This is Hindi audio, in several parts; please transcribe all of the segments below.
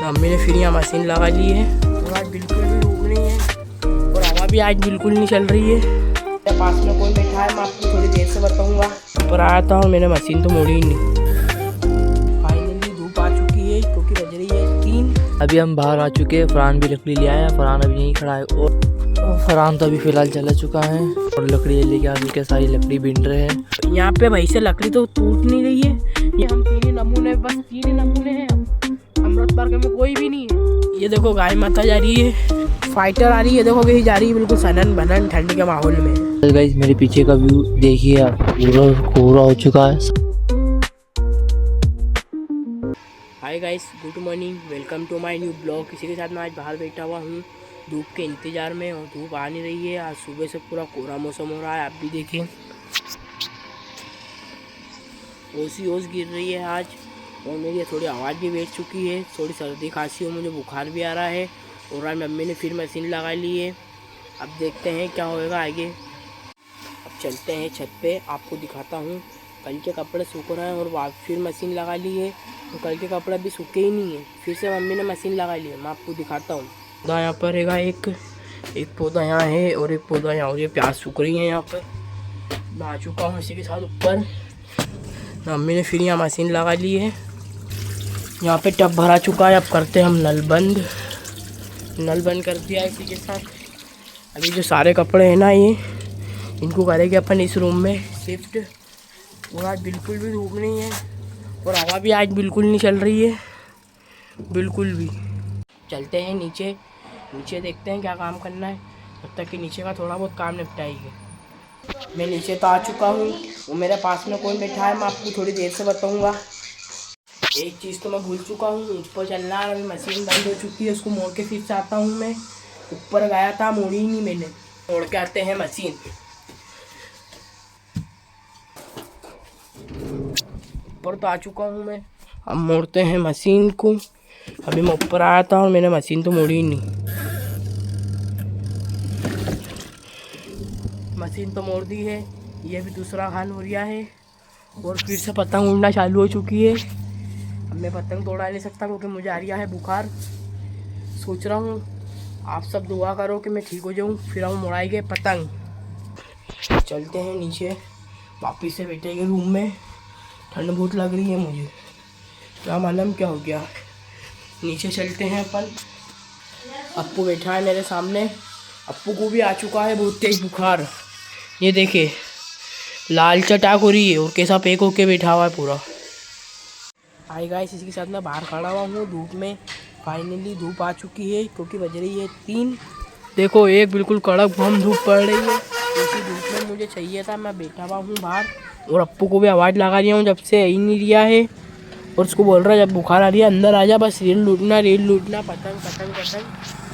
मम्मी ने फिर यहाँ मशीन लगा ली है और आज बिल्कुल भी धूप नहीं है और हवा भी आज बिल्कुल नहीं चल रही है। मेरे पास में कोई बैठा है, मैं आपको थोड़ी देर से बताऊंगा। पर आया था और मैंने मशीन तो मोड़ी ही नहीं। फाइनली धूप आ चुकी है क्योंकि बज रही है 3। अभी हम बाहर आ चुके हैं। फरहान भी लकड़ी ले आया है। फरहान अभी यहीं खड़ा है और फरहान तो अभी फ़िलहाल चला चुका है और लकड़ी लेके आगे के सारी लकड़ी बीन रहे हैं। यहाँ पे भाई से लकड़ी तो टूट नहीं रही है। ये हम 3 नमूने, बस 3 नमूने हैं। अमृत पार्क में कोई भी नहीं है। ये देखो गाय माता जा रही है, फाइटर आ रही है, देखो कहीं जा रही है बिल्कुल सनन बनन ठंड के माहौल में। गाइस मेरे पीछे का व्यू देखिए आप, पूरा कोहरा हो चुका है। Hi guys, good morning, welcome to my new blog. किसी के साथ मैं आज बाहर बैठा हुआ हूँ धूप के इंतज़ार में और धूप आ नहीं रही है। आज सुबह से पूरा कोहरा मौसम हो रहा है, आप भी देखें। ओसी ओस गिर रही है आज और मेरी थोड़ी आवाज़ भी बैठ चुकी है। थोड़ी सर्दी खांसी हो, मुझे बुखार भी आ रहा है और आज मम्मी ने फिर मशीन लगा ली है। अब देखते हैं क्या होएगा आगे। अब चलते हैं छत पे, आपको दिखाता हूँ। कल के कपड़े सूख रहे हैं और फिर मशीन लगा ली है तो कल के कपड़े अभी सूखे ही नहीं है। फिर से मम्मी ने मशीन लगा ली है, मैं आपको दिखाता हूँ। पौधा यहाँ पर रहेगा, एक पौधा यहाँ है और एक पौधा यहाँ, और ये प्याज सूख रही है यहाँ पर। मैं आ चुका हूँ इसी के साथ ऊपर। मम्मी ने फिर यहाँ मशीन लगा ली है। यहाँ पे टब भरा चुका है। अब करते हैं हम नल बंद। नल बंद कर दिया इसी के साथ। अभी जो सारे कपड़े हैं ना, ये इनको करेंगे अपन इस रूम में शिफ्ट। और आज बिल्कुल भी धूप नहीं है और हवा भी आज बिल्कुल नहीं चल रही है, बिल्कुल भी। चलते हैं नीचे, नीचे देखते हैं क्या काम करना है। तब तक कि नीचे का थोड़ा बहुत काम निपटाएंगे। मैं नीचे तो आ चुका हूँ और मेरे पास में कौन बैठा है मैं आपको थोड़ी देर से बताऊँगा। एक चीज़ तो मैं भूल चुका हूँ, ऊपर चलना है। अभी मशीन बंद हो चुकी है, उसको मोड़ के फिर से आता हूँ। मैं ऊपर गया था, मोड़ी ही नहीं मैंने। मोड़ के आते हैं मशीन। ऊपर तो आ चुका हूँ मैं, अब मोड़ते हैं मशीन को। अभी मैं ऊपर आया था और मैंने मशीन तो मोड़ी ही नहीं। मशीन तो मोड़ दी है। ये भी दूसरा हाल हो गया है और फिर से पतंग उड़ना चालू हो चुकी है। अब मैं पतंग तोड़ा नहीं सकता क्योंकि मुझे आ रहा है बुखार। सोच रहा हूँ आप सब दुआ करो कि मैं ठीक हो जाऊँ, फिर हम उड़ाएंगे पतंग। चलते हैं नीचे, वापिस से बैठेंगे रूम में। ठंड बहुत लग रही है मुझे, क्या मालूम क्या हो गया। नीचे चलते हैं अपन। अप्पू बैठा है मेरे सामने। अप्पू को भी आ चुका है बहुत तेज बुखार। ये देखे लाल चटाक हो रही है और कैसा पैक होके बैठा हुआ है पूरा। हाय गाइस, इसी के साथ मैं बाहर खड़ा हुआ हूँ धूप में। फाइनली धूप आ चुकी है क्योंकि बज रही है 3। देखो एक बिल्कुल कड़क भम धूप पड़ रही है। इसी धूप में मुझे चाहिए था, मैं बैठा हुआ हूँ बाहर। और अप्पू को भी आवाज़ लगा रही हूँ जब से ही नहीं रिया है और उसको बोल रहा है जब बुखार आ रही है अंदर आ जा, बस रेल लूटना, पतंग पतंग पतंग।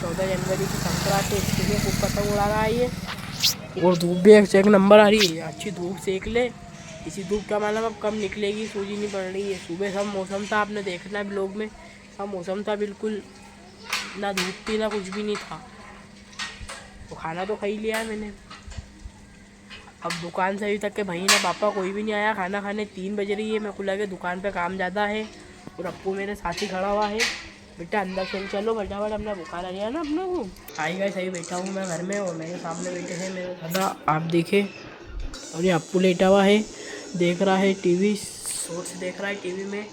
14 जनवरी की संक्रांत है, इसके लिए खूब पतंग उड़ा रहा है ये। और धूप भी एक नंबर आ रही है, अच्छी धूप सेक ले। इसी धूप का मालूम अब कब निकलेगी, सूझी नहीं पड़ रही है। सुबह सब मौसम था, आपने देखना ब्लॉग में, सब मौसम था बिल्कुल, ना धूप थी ना कुछ भी नहीं था। तो खाना तो खा ही लिया है मैंने। अब दुकान से अभी तक के भाई ना पापा कोई भी नहीं आया खाना खाने। 3 बज रही है, मेरे को लगे दुकान पे काम ज़्यादा है। और अप्पू मेरे साथ ही खड़ा हुआ है। बेटा अंदर चलो फटाफट, अपना बुखार आ गया ना अपना को। आई गए, सही बैठा हूँ मैं घर में और मेरे सामने बैठे हैं मेरे दादा, आप देखे। और ये अप्पू लेटा हुआ है, देख रहा है टीवी, शॉर्ट्स देख रहा है टीवी में।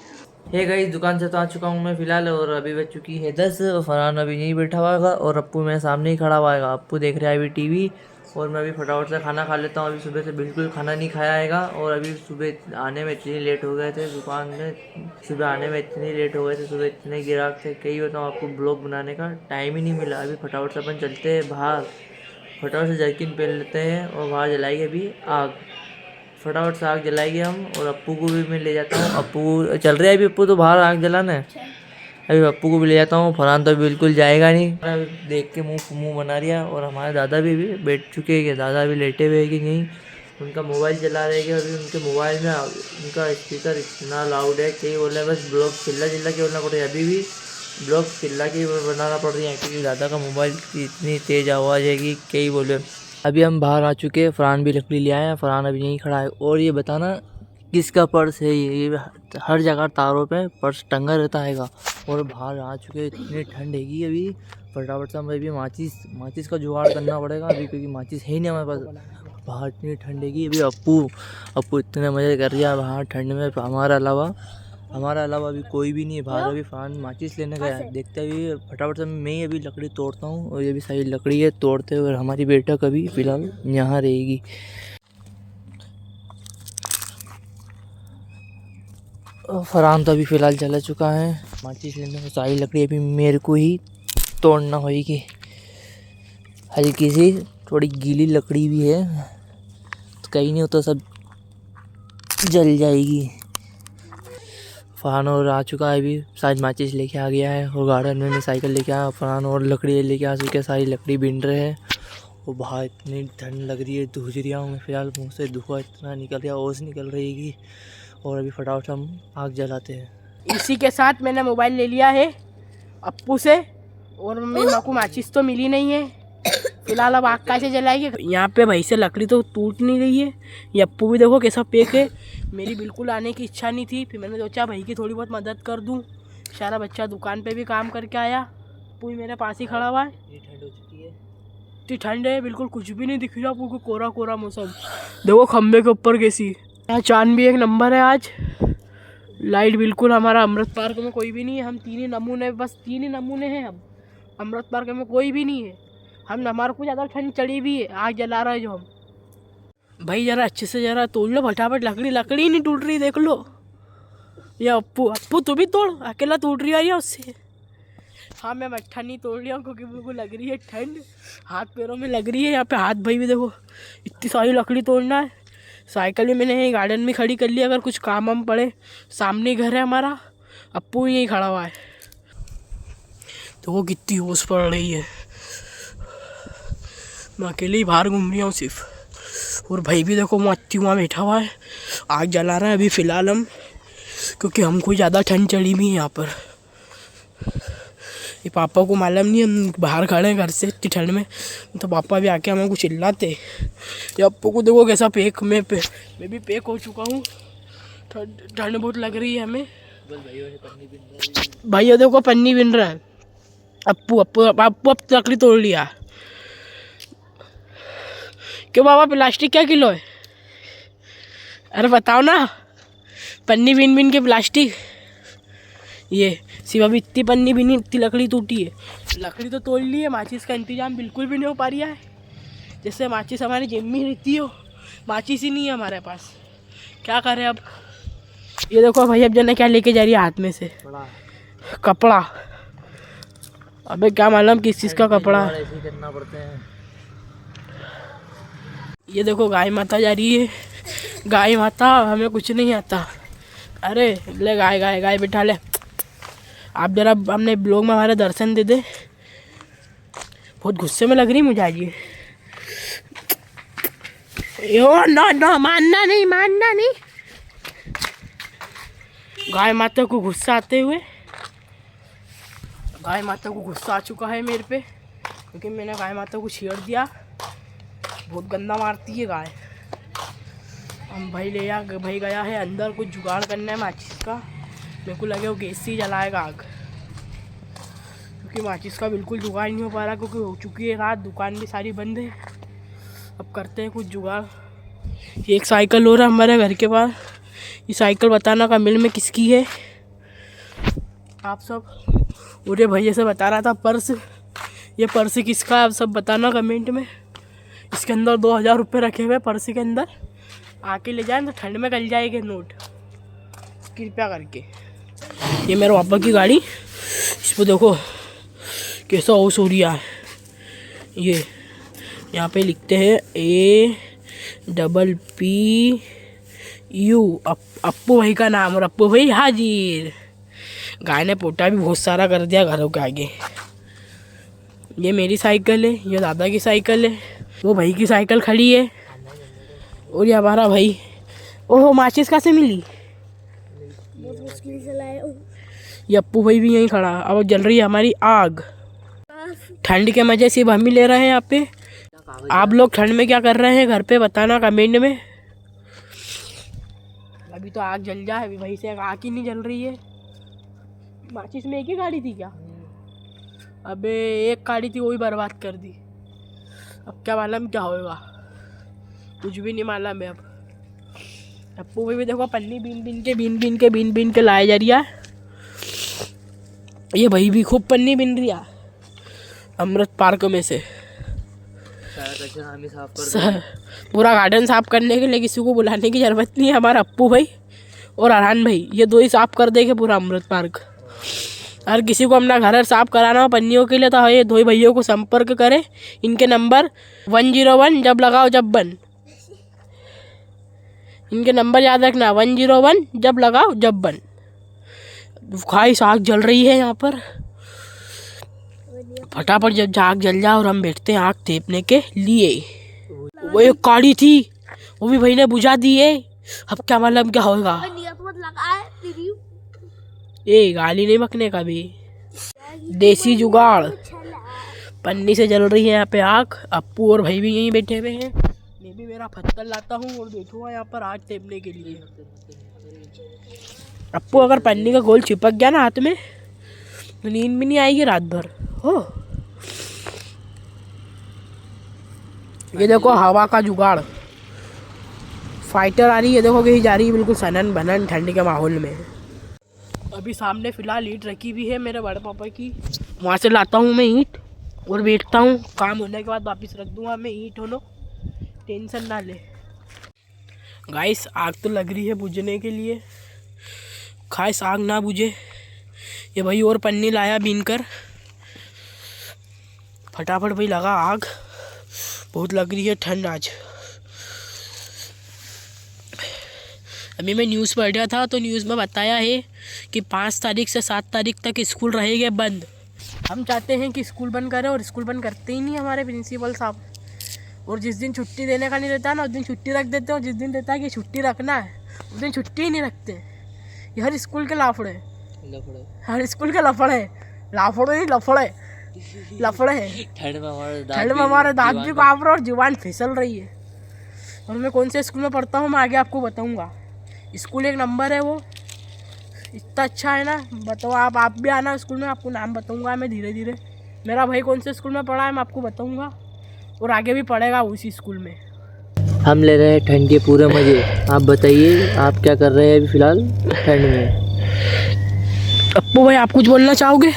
हे गाइस, दुकान से तो आ चुका हूँ मैं फ़िलहाल और अभी बज चुकी है 10 और फरहान अभी यहीं बैठा हुआ है और अप्पू मेरे सामने ही खड़ा हुआ है। अप्पू देख रहा है अभी टीवी और मैं अभी फटाफट से खाना खा लेता हूँ। अभी सुबह से बिल्कुल खाना नहीं खाया आएगा और अभी सुबह आने में इतनी लेट हो गए थे दुकान में। सुबह आने में इतनी लेट हो गए थे, सुबह इतने ग्राहक थे, कई बताऊँ आपको। ब्लॉग बनाने का टाइम ही नहीं मिला। अभी फटाफट से अपन चलते हैं बाहर, फटाफट से जर्किन पहन लेते हैं और बाहर जलाएंगे अभी आग। फटाफट से आग जलाएंगे हम और अप्पू को भी मैं ले जाता हूँ। अप्पू चल रहा है अभी, अप्पू तो बाहर आग जलाना है। अभी अप्पू को भी ले जाता हूँ। फरहान तो बिल्कुल जाएगा नहीं, देख के मुंह बना रिया। और हमारे दादा भी बैठ चुके हैं कि दादा भी लेटे हुए कि नहीं, उनका मोबाइल चला रहे हैं। अभी उनके मोबाइल में उनका स्पीकर इतना लाउड है कि बोले बस ब्लॉग चिल्ला के बोलना पड़ रही है। अभी भी ब्लॉग चिल्ला के बनाना पड़ रही है क्योंकि दादा का मोबाइल की इतनी तेज़ आवाज़ है कि कई बोले। अभी हम बाहर आ चुके हैं, फरहान भी लकड़ी ले आए हैं। फरहान अभी यहीं खड़ा है। और ये बताना किसका पर्स है ये हर जगह तारों पे पर्स टंगा रहता हैगा। और बाहर आ चुके, इतनी ठंड हैगी अभी, फटाफट से हमें भी माचिस का जुगाड़ करना पड़ेगा अभी, क्योंकि माचिस है ही नहीं हमारे पास। बाहर इतनी ठंड हैगी अभी। अप्पू इतने मज़े कर रहा है बाहर ठंड में। हमारा अलावा अभी कोई भी नहीं है बाहर। अभी फरहान माचिस लेने गया है, देखते हुए फटाफट से मैं ही अभी लकड़ी तोड़ता हूँ। और ये भी सारी लकड़ी है तोड़ते हुए। हमारी बेटा कभी फ़िलहाल यहाँ रहेगी। फरहान तो अभी फ़िलहाल चला चुका है माचिस लेने में। सारी लकड़ी अभी मेरे को ही तोड़ना होगी। हल्की सी थोड़ी गीली लकड़ी भी है, तो कहीं नहीं होता सब जल जाएगी। फरहान और आ चुका है अभी, सारी माचिस लेके आ गया है। और गार्डन में मैं साइकिल लेके आया, फरहान और लकड़ी लेके आ चुके हैं। सारी लकड़ी बिन रहे हैं। और बाहर इतनी ठंड लग रही है, धूज रहा हूँ मैं फ़िलहाल। मुँह से धुआं इतना निकल रहा है, ओस निकल रही है। और अभी फटाफट हम आग जलाते हैं। इसी के साथ मैंने मोबाइल ले लिया है अप्पू से। और मेरे को माचिस तो मिली नहीं है फिलहाल। अब आग कैसे जलाएंगे? यहाँ पे भाई से लकड़ी तो टूट नहीं रही है। ये अप्पू भी देखो कैसा पैक है। मेरी बिल्कुल आने की इच्छा नहीं थी, फिर मैंने सोचा भाई की थोड़ी बहुत मदद कर दूँ। सारा बच्चा दुकान पे भी काम करके आया, अप्पू भी मेरे पास ही खड़ा हुआ है। ठंड हो चुकी है, इतनी ठंड है, बिल्कुल कुछ भी नहीं दिख रहा अप्पू को। कोरा कोरा मौसम देखो, खम्बे के ऊपर कैसी। यहाँ चांद भी एक नंबर है आज। लाइट बिल्कुल, हमारा अमृत पार्क में कोई भी नहीं है। हम तीन ही नमूने हैं। हम अमृत पार्क में कोई भी नहीं है। हम हमारे को ज़्यादा ठंड चढ़ी भी है, आग जला रहा है जो हम। भाई ज़रा अच्छे से ज़रा तोड़ लो फटाफट, लकड़ी नहीं टूट रही देख लो। या अप्पू तू भी तोड़, अकेला टूट रही है उससे। हाँ मैं मट्ठा नहीं तोड़ लिया क्योंकि मेरे को लग रही है ठंड, हाथ पैरों में लग रही है। यहाँ पे हाथ भाई भी देखो, इतनी सारी लकड़ी तोड़ना है। साइकिल भी मैंने यहीं गार्डन में खड़ी कर ली, अगर कुछ काम हम पड़े। सामने घर है हमारा, अप्पू यहीं खड़ा हुआ है। तो वो कितनी होश पड़ रही है। मैं अकेले ही बाहर घूम रहा हूँ सिर्फ। और भाई भी देखो मत्ती वहाँ बैठा हुआ है, आग जला रहा है अभी फ़िलहाल हम, क्योंकि हमको ज़्यादा ठंड चढ़ी हुई है यहाँ पर। ये पापा को मालूम नहीं हम बाहर खड़े हैं घर से इतनी ठंड में, तो पापा भी आके हमें कुछ चिल्लाते। ये अप्पू को देखो कैसा पैक, मैं भी पैक हो चुका हूँ। ठंड बहुत लग रही है हमें। भाई देखो पन्नी बिन रहा है अप्पू। अब लकड़ी तोड़ लिया। क्यों बाबा प्लास्टिक क्या किलो है? अरे बताओ ना, पन्नी बिन के प्लास्टिक। ये सिर्फ अभी इतनी पन्नी भी नहीं, इतनी लकड़ी टूटी है। लकड़ी तो तोड़ ली है, माचिस का इंतजाम बिल्कुल भी नहीं हो पा रहा है। जैसे माचिस हमारी जेब में रहती हो, माचिस ही नहीं है हमारे पास। क्या करें अब? ये देखो भाई अब जने क्या लेके जा रही है हाथ में से, कपड़ा। अबे क्या मालूम किस चीज़ का कपड़ा। ऐसे ही करना पड़ते हैं। ये देखो गाय माता जा रही है। गाय माता, हमें कुछ नहीं आता। अरे ले गाय बिठा ले। आप जरा हमने ब्लॉग में हमारे दर्शन दे दे। बहुत गुस्से में लग रही मुझे आज ये। यो नो मानना नहीं। गाय माता को गुस्सा आते हुए, गाय माता को गुस्सा आ चुका है मेरे पे, क्योंकि मैंने गाय माता को छेड़ दिया। बहुत गंदा मारती है गाय। हम भाई भाई गया है अंदर, कुछ जुगाड़ करना है माचिस का। मेरे को लगे वो गैस से ही जलाएगा आग, क्योंकि माचिस का बिल्कुल जुगाड़ नहीं हो पा रहा, क्योंकि हो चुकी है रात, दुकान भी सारी बंद है। अब करते हैं कुछ जुगाड़। एक साइकिल हो रहा है हमारे घर के पास। ये साइकिल बताना कमेंट में किसकी है आप सब। और ये भैया से बता रहा था पर्स, ये पर्स किसका है आप सब बताना कमेंट में। इसके अंदर 2000 रुपये रखे हुए पर्स के अंदर, आके ले जाएं तो ठंड में गल जाएंगे नोट, कृपया करके। ये मेरे पापा की गाड़ी, इसको देखो कैसा ओस हो रहा है। ये यहाँ पे लिखते हैं APPU, अप्पू भाई का नाम। और अप्पू भाई हाजिर। गाय ने पोटा भी बहुत सारा कर दिया घरों के आगे। ये मेरी साइकिल है, ये दादा की साइकिल है, वो भाई की साइकिल खड़ी है। और ये हमारा भाई। ओहो माचिस कहाँ से मिली? बहुत मुश्किल से लाए। ये अप्पू भाई भी यहीं खड़ा। अब जल रही है हमारी आग। ठंड के मजे सिर्फ हम ही ले रहे हैं यहाँ पे। आप लोग ठंड में क्या कर रहे हैं घर पे बताना कमेंट में। अभी तो आग जल जाए, अभी वहीं से आग ही नहीं जल रही है। माचिस में एक ही गाड़ी थी क्या? अबे एक गाड़ी थी, वो भी बर्बाद कर दी। अब क्या मालूम क्या होएगा, कुछ भी नहीं मालूम है। अब अप्पू भी देखो पन्नी बीन बीन के लाया जा रही है। ये भाई भी खूब पन्नी बीन रही है अमृत पार्क में से। पूरा गार्डन साफ करने के लिए किसी को बुलाने की जरूरत नहीं है। हमारा अप्पू भाई और अरहान भाई ये दो ही साफ कर देंगे पूरा अमृत पार्क। अगर किसी को अपना घर साफ कराना हो पन्नियों के लिए तो ये दो ही भैया को संपर्क करें। इनके नंबर 101 जब लगाओ जब बन। इनके नंबर याद रखना 101 जब लगाओ जब बन। खाइस आग जल रही है यहाँ पर। फटाफट जब आग जल जाए और हम बैठते हैं आग तेपने के लिए। वो एक गाड़ी थी वो भी भाई ने बुझा दी है। अब क्या मालूम क्या होगा। ए गाली नहीं बकने का भी, देसी जुगाड़। पन्नी से जल रही है यहाँ पे आग। अप्पू और भाई भी यहीं बैठे हुए हैं। मैं भी मेरा पत्थर लाता हूँ और बैठूंगा यहाँ पर आग तेपने के लिए। अप्पू अगर पन्नी का गोल चिपक गया ना हाथ में तो नींद भी नहीं आएगी रात भर। हो ये देखो हवा का जुगाड़। फाइटर आ रही है, देखो कहीं जा रही है बिल्कुल सनन बनन ठंड के माहौल में। अभी सामने फिलहाल ईंट रखी हुई है मेरे बड़े पापा की, वहाँ से लाता हूँ मैं ईंट और बैठता हूँ। काम होने के बाद वापस रख दूँगा मैं ईंट। हो लो टेंशन ना ले। गाइस आग तो लग रही है बुझने के लिए। खाइस आग ना बुझे। ये भाई और पन्नी लाया बीन कर। फटाफट भाई लगा आग, बहुत लग रही है ठंड आज। अभी मैं न्यूज़ पढ़ रहा था तो न्यूज़ में बताया है कि 5 तारीख से 7 तारीख तक स्कूल रहेंगे बंद। हम चाहते हैं कि स्कूल बंद करें और स्कूल बंद करते ही नहीं हमारे प्रिंसिपल साहब। और जिस दिन छुट्टी देने का नहीं रहता ना उस दिन छुट्टी रख देते हैं, और जिस दिन देता है कि छुट्टी रखना है उस दिन छुट्टी ही नहीं रखते। ये हर स्कूल के लाफड़े, हर स्कूल के लफड़े, लाफड़े नहीं लफड़े हैं। ठंड में हमारे दांत भी कांप रहे और जुबान फिसल रही है। और मैं कौन से स्कूल में पढ़ता हूँ मैं आगे आपको बताऊँगा। स्कूल एक नंबर है, वो इतना अच्छा है ना। बताओ आप भी आना स्कूल में, आपको नाम बताऊँगा मैं धीरे धीरे। मेरा भाई कौन से स्कूल में पढ़ा है मैं आपको बताऊँगा और आगे भी पढ़ेगा उसी स्कूल में। हम ले रहे हैं ठंड के पूरे मजे। आप बताइए आप क्या कर रहे हैं अभी फिलहाल ठंड में। अप्पू भाई आप कुछ बोलना चाहोगे?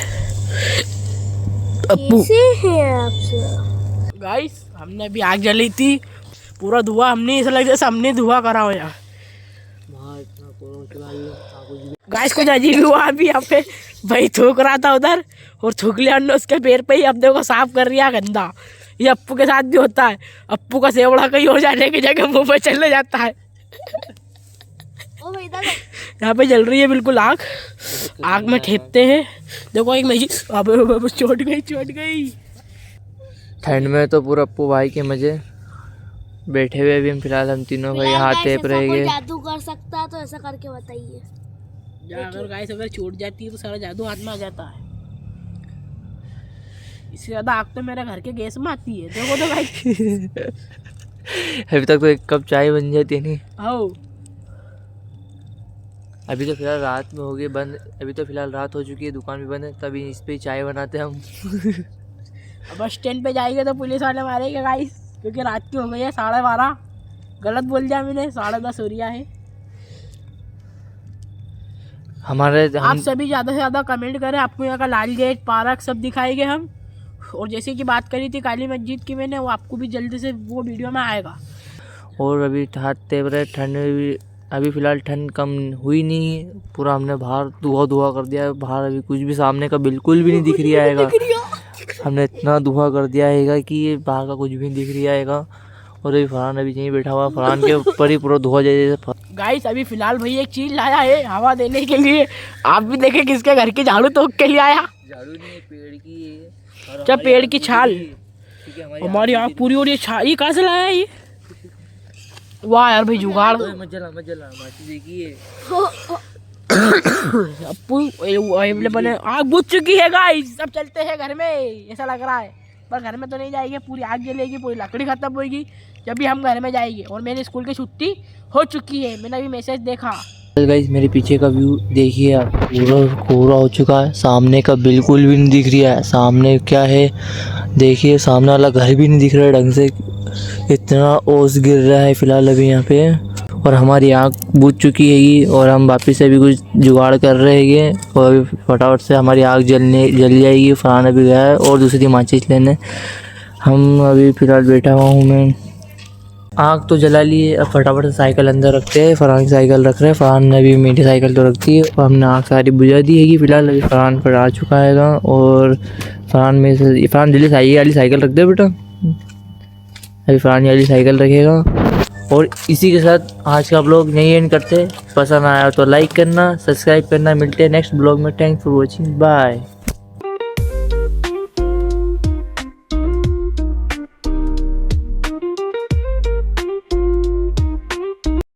अप्पू गाइस हमने अभी आग जली थी, पूरा धुआं हमने ऐसा लग जैसे हमने धुआं करा हो यार। गाइस कुछ अजीब हुआ अभी यहाँ पे। भाई थूक रहा था उधर और थूक लिया हमने उसके पैर पे ही। अब देखो साफ कर रही है गंदा। ये अप्पू के साथ भी होता है। अप्पू का सेवड़ा कहीं हो जाने की जगह मुंह पे चले जाता है। यहाँ पे जल रही है बिल्कुल आग। आग में ठेपते हैं। देखो एक मेरी अब चोट गई। ठंड में तो पूरा अप्पू भाई के मजे। बैठे हुए अभी हम फिलहाल हम तीनों भाई हाथ टेप रहेंगे। जादू कर सकता है तो ऐसा करके बताइए। अगर गाइस अगर छूट जाती है तो सारा जादू हाथ में आ जाता है। इससे ज्यादा आग तो मेरे घर के गैस में आती है। देखो तो गाइस अभी तक तो एक कप चाय बन जाती है नहीं। आओ अभी तो फिलहाल रात में हो गई बंद। अभी तो फिलहाल रात हो चुकी है, दुकान भी बंद है, तभी इस पे चाय बनाते हैं हम। अब बस स्टैंड पे जाएंगे तो पुलिस वाले मारेंगे गाइस, क्योंकि रात की हो गई है 12:30। गलत बोल दिया मैंने, 10:30 हो रहा है। आप सभी ज़्यादा से ज़्यादा कमेंट करें। आपको यहाँ का लाल गेट पार्क सब दिखाएंगे हम। और जैसे कि बात करी थी काली मस्जिद की मैंने, वो आपको भी जल्दी से वो वीडियो में आएगा। और अभी हाथ तेप रहे ठंड में भी। अभी फ़िलहाल ठंड कम हुई नहीं, पूरा हमने बाहर धुआं कर दिया है। बाहर अभी कुछ भी सामने का बिल्कुल भी नहीं दिख रहा आएगा। हमने इतना धुआं कर दिया है कि ये बाहर का कुछ भी नहीं दिख रहा आएगा। और अभी फरहान अभी यहीं बैठा हुआ, फरहान के ऊपर ही पूरा धुआं जैसे। गाइस अभी फिलहाल भाई एक चीज़ लाया है हवा देने के लिए। आप भी देखें किसके घर की झाड़ू तोड़ के लिए आया। झाड़ू नहीं, पेड़ की है। क्या पेड़ की छाल? हमारी आँख पूरी हो रही है। छाल ये कहाँ से लाया है ये? वाह यार भाई जुगाड़। मत जला माची देखिए। अप्पू बने आग बुझ चुकी है गाइस। सब चलते हैं घर में, ऐसा लग रहा है। पर घर में तो नहीं जाएगी, पूरी आग जलेगी, पूरी लकड़ी खत्म होगी जब भी हम घर में जाएंगे। और मेरे स्कूल की छुट्टी हो चुकी है, मैंने अभी मैसेज देखा। गाइस मेरे पीछे का व्यू देखिए आप, पूरा कोहरा हो चुका है, सामने का बिल्कुल भी नहीं दिख रहा है। सामने क्या है देखिए, सामने वाला घर भी नहीं दिख रहा है ढंग से, इतना ओस गिर रहा है फिलहाल अभी यहाँ पे। और हमारी आँख बुझ चुकी है और हम वापस से अभी कुछ जुगाड़ कर रहे हैं और अभी फटाफट से हमारी आग जल जाएगी। फरहान अभी गया है और दूसरी माचिस लेने। हम अभी फ़िलहाल बैठा हुआ हूँ मैं, आग तो जला ली है। अब फटाफट से साइकिल अंदर रखते हैं, फरहान की साइकिल रख रहे हैं। फरहान ने अभी मेरी साइकिल तो रखती है और हमने आग सारी बुझा दी है। फिलहाल अभी फरहान पर आ चुका है और फरहान जल्दी वाली साइकिल रख दे बेटा। अभी फरहान वाली साइकिल रखेगा। और इसी के साथ आज का ब्लॉग यहीं एंड करते हैं। पसंद आया तो लाइक करना, सब्सक्राइब करना। मिलते हैं नेक्स्ट ब्लॉग में। Thanks for watching, bye.